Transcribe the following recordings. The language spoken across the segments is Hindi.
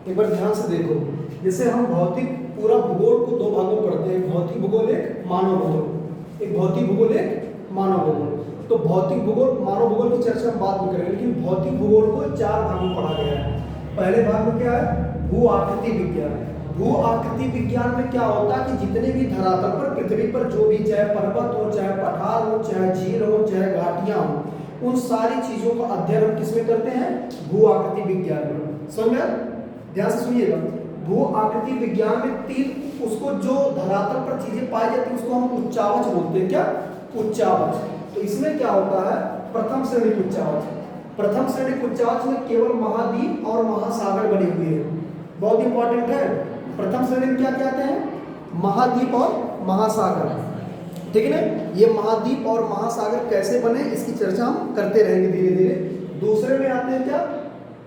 एक बार ध्यान से देखो, जैसे हम भौतिक पूरा भूगोल को दो भागों में पढ़ते हैं, भौतिक भूगोल एक मानव भूगोल, एक भौतिक भूगोल एक मानव भूगोल। तो भौतिक भूगोल मानव भूगोल की चर्चा हम बाद में करेंगे, लेकिन भौतिक भूगोल को 4 भागों में पढ़ा गया है। पहले भाग में क्या है, भू आकृति विज्ञान। भू आकृति विज्ञान में क्या होता है कि जितने भी धरातल पर, पृथ्वी पर जो भी, चाहे पर्वत हो, चाहे पठार हो, चाहे झील हो, चाहे घाटियां हो, उन सारी चीजों का अध्ययन हम किसमें करते हैं, भू आकृति विज्ञान में। समझ में? ध्यान से सुनिएगा, भू आकृति विज्ञान में 3, उसको जो धरातल पर चीजें पाई जाती है उसको हम उच्चावच बोलते हैं। क्या? उच्चावच। तो इसमें क्या होता है, प्रथम श्रेणी उच्चावच। प्रथम श्रेणी उच्चावच में केवल महाद्वीप और महासागर बने हुए हैं। बहुत इंपॉर्टेंट है। प्रथम श्रेणी में क्या कहते हैं, महाद्वीप और महासागर। ठीक है ना, ये महाद्वीप और महासागर कैसे बने इसकी चर्चा हम करते रहेंगे धीरे धीरे। दूसरे में आते हैं क्या,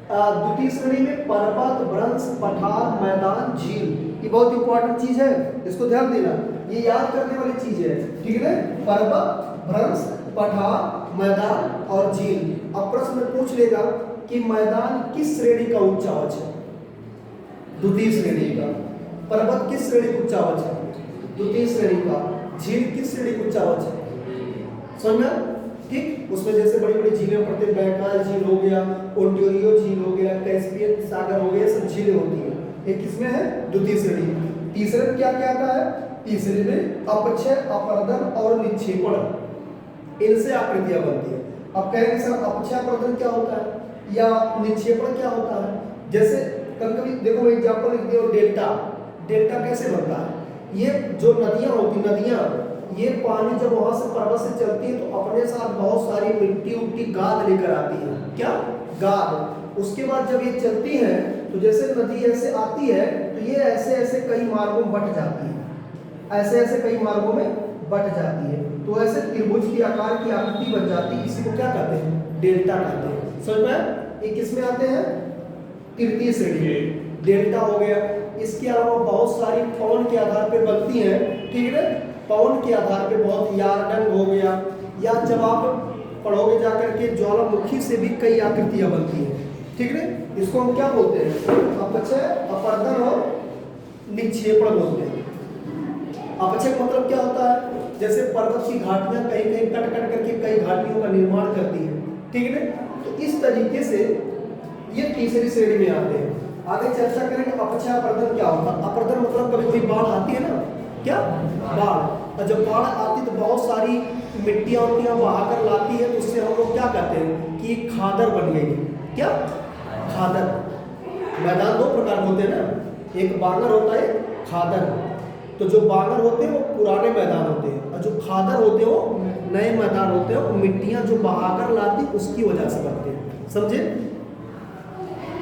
द्वितीय श्रेणी में पर्वत, वृक्ष, पठार, मैदान, झील। ये बहुत इंपॉर्टेंट चीज है, इसको ध्यान देना, ये याद करने वाली चीज है। ठीक है, पर्वत, वृक्ष, पठार, मैदान और झील। अब प्रश्न में पूछ लेगा कि मैदान किस श्रेणी का उच्चावच है, द्वितीय श्रेणी का। पर्वत किस श्रेणी का उच्चावच है, द्वितीय श्रेणी का। झील किस श्रेणी का उच्चावच है, समझ में? ठीक, उसमें जैसे बड़ी बड़ी झीलें पड़ती है, बैकाल झील हो गया, ओंटारियो झील हो गया, कैस्पियन सागर हो गया, सब झीलें होती है। ये किसमें है, द्वितीय श्रेणी। तीसरे में क्या क्या आता है, तीसरे में अपक्षय, अपरदन और निक्षेपण, इनसे आकृतियां बनती है। अब कहेंगे सर अपक्षय अपरदन क्या होता है या निक्षेपण क्या होता है। जैसे कभी कभी देखो एग्जाम्पल लिख दिया, डेल्टा। डेल्टा कैसे बनता है, ये जो नदियां होती, नदियां, ये पानी जब वहां से पर्वत से चलती है तो अपने साथ बहुत सारी मिट्टी उट्टी गाद लेकर आती है। क्या? गाद। उसके बाद जब ये चलती है तो जैसे नदी ऐसे आती है तो ये ऐसे ऐसे कई मार्गों में बट जाती है, ऐसे ऐसे कई मार्गों में बट जाती है, तो ऐसे त्रिभुज की आकार की आकृति बन जाती है। इसी को क्या कहते हैं, डेल्टा कहते हैं। समझ में? ये किस में आते हैं, तृतीय श्रेणी। डेल्टा हो गया। इसके अलावा बहुत सारी पवन के आधार पर बनती हैं। ठीक है, पवन के आधार पे बहुत, यारडंग हो गया, या जब आप पढ़ोगे जाकर के ज्वालामुखी से भी कई आकृतियां बनती हैं। ठीक है, इसको हम क्या बोलते हैं, अपक्षय, अपरदन और निक्षेपण बोलते हैं। अपक्षय मतलब क्या होता है, जैसे पर्वत की घाटियां कहीं कहीं कट कट करके कई घाटियों का निर्माण करती है। ठीक है, तो इस तरीके से ये तीसरी श्रेणी में आते हैं। आगे चर्चा करेंगे अपक्षय अपरदन क्या होता है। अपरदन मतलब कभी कभी बाढ़ आती है ना, क्या बाढ़, और जब बाढ़ आती तो बहुत सारी मिट्टियां उट्टियां बहाकर लाती है, तो उससे हम लोग क्या कहते हैं कि खादर बन गई। क्या? खादर। मैदान 2 प्रकार के होते हैं ना, एक बांगर होता है, खादर। तो जो बांगर होते हैं वो पुराने मैदान होते हैं, और जो खादर होते हैं वो नए मैदान होते हैं। वो मिट्टियां जो बहाकर लाती उसकी वजह से बनते हैं। समझे?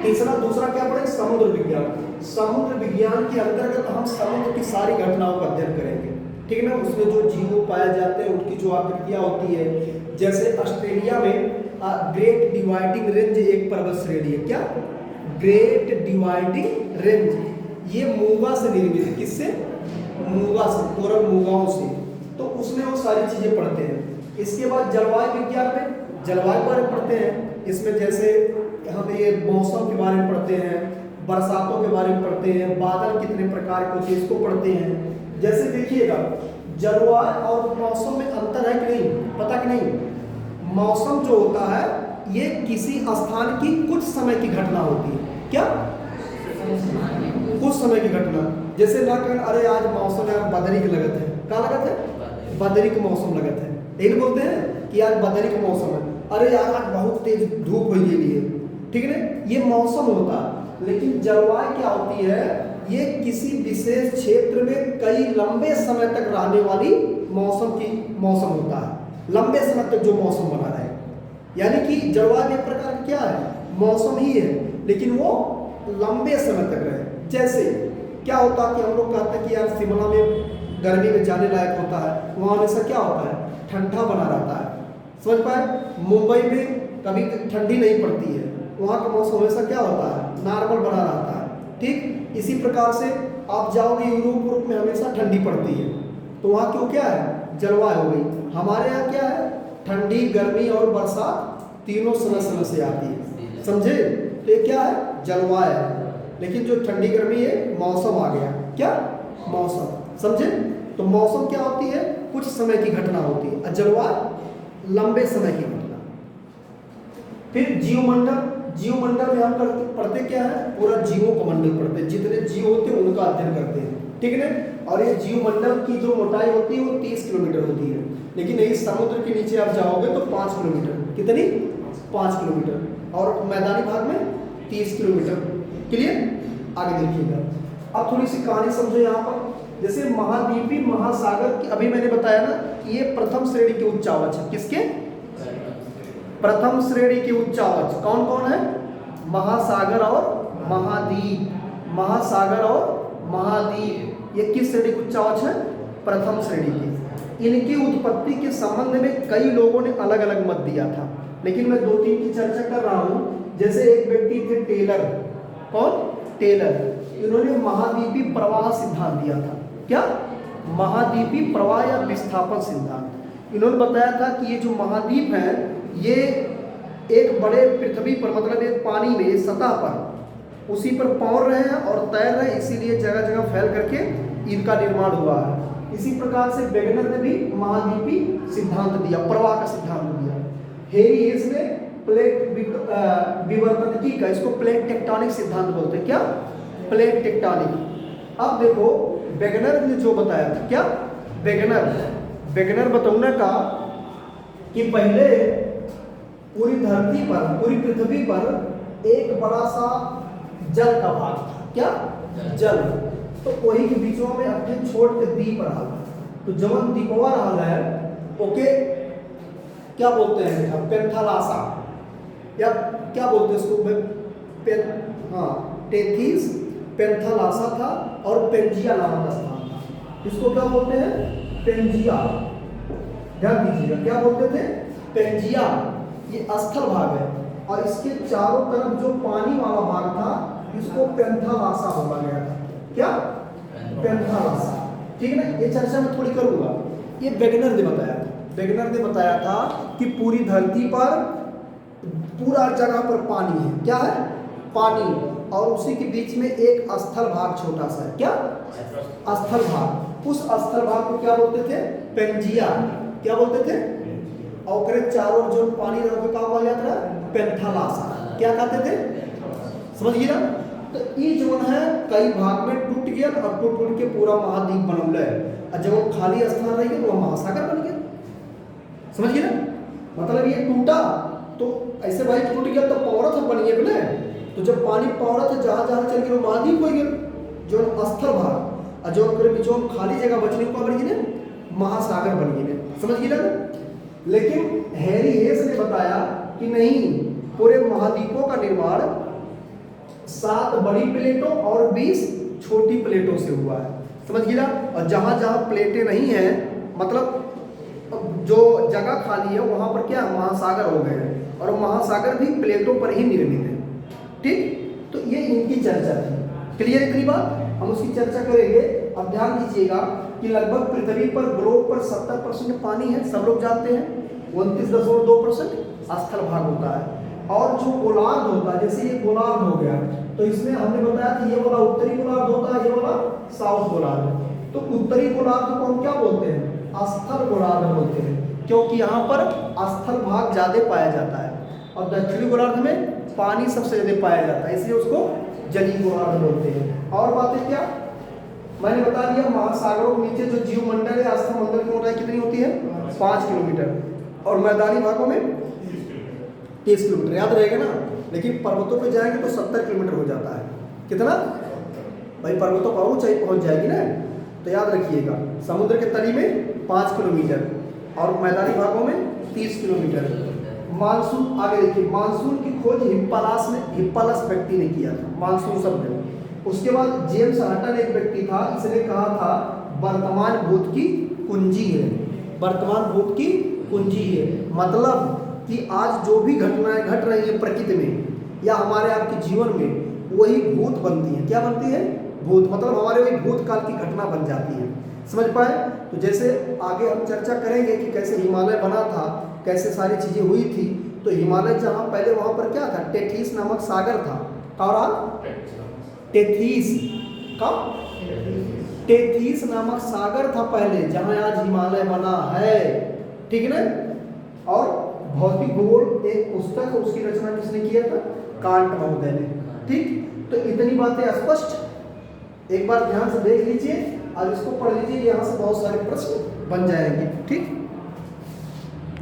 तीसरा, दूसरा क्या पढ़े, समुद्र विज्ञान। समुद्र विज्ञान के अंतर्गत हम समुद्र की सारी घटनाओं का अध्ययन करेंगे। ठीक है ना, उसमें जो जीव पाए जाते हैं उनकी जो आकृतियां होती है। जैसे ऑस्ट्रेलिया में ग्रेट डिवाइडिंग रेंज एक पर्वत श्रेणी है। क्या? Great dividing range. ये मूंगा से निर्मित है। किससे? मूंगा से, कोरल मूंगाओं से। तो उसमें वो सारी चीजें पढ़ते हैं। इसके बाद जलवायु विज्ञान में जलवायु बारे में पढ़ते हैं। इसमें जैसे हम ये मौसम के बारे में पढ़ते हैं, बरसातों के बारे में पढ़ते हैं, बादल कितने प्रकार के होते हैं इसको पढ़ते हैं। जैसे देखिएगा, जलवायु और मौसम में अंतर है कि नहीं, पता कि नहीं। मौसम जो होता है ये किसी स्थान की कुछ समय की घटना होती है। क्या? कुछ समय की घटना। जैसे ना कहें अरे आज मौसम यार बदरी की लगत है, क्या लगत है, बदरी का मौसम लगत है, यही बोलते हैं कि यार बदरी का मौसम है, अरे यार आज बहुत तेज धूप हो गई है। ठीक है ना, ये मौसम होता है। लेकिन जलवायु क्या होती है, ये किसी विशेष क्षेत्र में कई लंबे समय तक रहने वाली मौसम होता है, लंबे समय तक जो मौसम बना रहे। यानी कि जलवायु एक प्रकार का क्या है, मौसम ही है, लेकिन वो लंबे समय तक रहे। जैसे क्या होता है कि हम लोग कहते हैं कि यार शिमला में गर्मी में जाने लायक होता है, वहाँ हमेशा क्या होता है, ठंडा बना रहता है। समझ पाए? मुंबई में कभी ठंडी नहीं पड़ती है, वहाँ का मौसम हमेशा क्या होता है, नॉर्मल बना रहता है। ठीक इसी प्रकार से आप जाओगे यूरोप में हमेशा ठंडी पड़ती है, तो वहाँ क्यों क्या है, जलवायु हो गई। हमारे यहाँ क्या है, ठंडी, गर्मी और बरसात तीनों समय समय से आती है। समझे? तो ये क्या है, जलवायु है। लेकिन जो ठंडी गर्मी है मौसम आ गया। क्या मौसम, समझे? तो मौसम क्या होती है? कुछ समय की घटना होती है, और जलवायु लंबे समय की घटना। फिर जीवमंडल, जीवमंडल में हम पढ़ते क्या है? पूरा जीवों का मंडल पढ़ते हैं, जितने जीव होते हैं उनका अध्ययन करते हैं, ठीक है ना। और ये जीवमंडल की जो मोटाई होती है वो 30 किलोमीटर होती है, लेकिन यही समुद्र के नीचे आप जाओगे तो 5 किलोमीटर। कितनी? 5 किलोमीटर। और मैदानी भाग में 30 किलोमीटर। क्लियर? आगे देखिएगा। अब थोड़ी सी कहानी समझो यहाँ पर। जैसे महाद्वीपी महासागर की, अभी मैंने बताया ना कि ये प्रथम श्रेणी के उच्चावच है। किसके? प्रथम श्रेणी के उच्चावच कौन कौन है? महासागर और महाद्वीप। महासागर और महाद्वीप ये किस श्रेणी के उच्चावच है? प्रथम श्रेणी के। इनकी उत्पत्ति के संबंध में कई लोगों ने अलग अलग मत दिया था, लेकिन मैं 2-3 की चर्चा कर रहा हूं। जैसे एक व्यक्ति थे टेलर। कौन? टेलर। इन्होंने महाद्वीपी प्रवाह सिद्धांत दिया था। क्या? महाद्वीपी प्रवाह या विस्थापन सिद्धांत। इन्होंने बताया था कि ये जो महाद्वीप है ये एक बड़े पृथ्वी पर, मतलब एक पानी में सतह पर उसी पर पौर रहे हैं और तैर रहे हैं, इसीलिए जगह जगह फैल करके इनका निर्माण हुआ है। इसी प्रकार से वेगनर ने भी महाद्वीपी सिद्धांत दिया, प्रवाह का सिद्धांत दिया। हेरी हेस ने प्लेट विवर्तनिकी का, इसको प्लेट टेक्टोनिक सिद्धांत बोलते हैं। क्या? Plate tectonic. अब देखो वेगनर ने जो बताया था, क्या? वेगनर बतौने का कि पहले पूरी धरती पर, पूरी पृथ्वी पर एक बड़ा सा जल का भाग था। क्या? जल। तो वही के बीचों में अपने छोड़ के द्वीप रहा। तो जवन द्वीपवा रहा है ओके क्या बोलते हैं? पेंथालासा, या क्या बोलते हैं उसको? हाँ, टेथिस पेंथालासा था और पेंजिया नामक स्थान था। इसको क्या बोलते हैं? पेंजिया। ध्यान दीजिएगा, क्या बोलते थे? पेंजिया। ये स्थल भाग है, और इसके चारों तरफ जो पानी वाला भाग था इसको पेंथालासा बोला गया था। क्या? पेंथालासा। ठीक है ना? ये चर्चा मैं थोड़ी करूंगा। ये वेगनर ने बताया था। वेगनर ने बताया था कि पूरी धरती पर पूरा जगह पर पानी है। क्या है? पानी, और उसी के बीच में एक स्थल भाग छोटा सा है। क्या? स्थल भाग। उस स्थल भाग को क्या बोलते थे? पेंजिया। क्या बोलते थे? और चारों जो पानी क्या बोला जाता है? पेंथालासा। क्या कहते थे? समझिए ना। तो ये जो है कई भाग में टूट गया और टूट के पूरा महाद्वीप बनल है, और जब वो खाली स्थान रह गया तो वह महासागर बन गया। समझिए ना, मतलब ये टूटा तो ऐसे भाई टूट गया तो पौरत बनिए बोले, तो जब पानी पौरत जहाँ जहाँ चल गया महाद्वीप हो गया जो स्थल भाग, और जो बीचों खाली जगह बचने को बन गई महासागर बन गई। समझ गए ना। लेकिन हैरी हेस ने बताया कि नहीं, पूरे महाद्वीपों का निर्माण 7 बड़ी प्लेटों और 20 छोटी प्लेटों से हुआ है। समझ गया। और जहाँ जहाँ प्लेटें नहीं हैं, मतलब जो जगह खाली है वहाँ पर क्या महासागर हो गए हैं, और महासागर भी प्लेटों पर ही निर्मित है। ठीक, तो ये इनकी चर्चा थी। क्लियर इतनी बात? हम उसकी चर्चा करेंगे। अब ध्यान दीजिएगा कि लगभग पृथ्वी पर ग्लोब पर 70% पानी है, सब लोग जानते हैं। 29.2% स्थल भाग होता है, और जो गोलार्ध होता है, जैसे ये गोलार्ध हो गया, तो इसमें हमने बताया कि ये वाला उत्तरी गोलार्ध होता है, ये वाला साउथ गोलार्ध। तो उत्तरी गोलार्ध को हम क्या बोलते हैं? स्थल गोलार्ध बोलते हैं, क्योंकि यहाँ पर स्थल भाग ज्यादा पाया जाता है, और दक्षिणी गोलार्ध में पानी सबसे ज्यादा पाया जाता है, इसलिए उसको जलीय गोलार्ध बोलते हैं। और बातें क्या मैंने बता दिया, महासागरों के नीचे जो जीवमंडल है, स्थलमंडल की मोटाई कितनी होती है? 5 किलोमीटर, और मैदानी भागों में 30 किलोमीटर, याद रहेगा ना। लेकिन पर्वतों पे जाएंगे तो 70 किलोमीटर हो जाता है। कितना भाई? पर्वतों पर पहुंच जाएगी ना, तो याद रखिएगा। समुद्र के तली में 5 किलोमीटर और मैदानी भागों में 30 किलोमीटर। मानसून, आगे देखिए, मानसून की खोज हिप्पालस व्यक्ति ने किया था, मानसून शब्द। उसके बाद जेम्स हटन एक व्यक्ति था, इसने कहा था वर्तमान भूत की कुंजी है। वर्तमान भूत की कुंजी है, मतलब कि आज जो भी घटनाएं घट रही है प्रकृति में या हमारे आपके जीवन में, वही भूत बनती है। क्या बनती है? भूत, मतलब हमारे वही भूतकाल की घटना बन जाती है। समझ पाए? तो जैसे आगे हम चर्चा करेंगे कि कैसे हिमालय बना था, कैसे सारी चीजें हुई थी। तो हिमालय जहाँ पहले वहाँ पर क्या था? टेथिस नामक सागर था। और टेथीस, कब? टेथीस नामक सागर था पहले, जहां आज हिमालय बना है, ठीक है ना। और भौतिक भूगोल एक पुस्तक है, उसकी रचना किसने किया था? कांट महोदय ने, ठीक। तो इतनी बातें स्पष्ट, एक बार ध्यान से देख लीजिए और इसको पढ़ लीजिए, यहाँ से बहुत सारे प्रश्न बन जाएंगे, ठीक।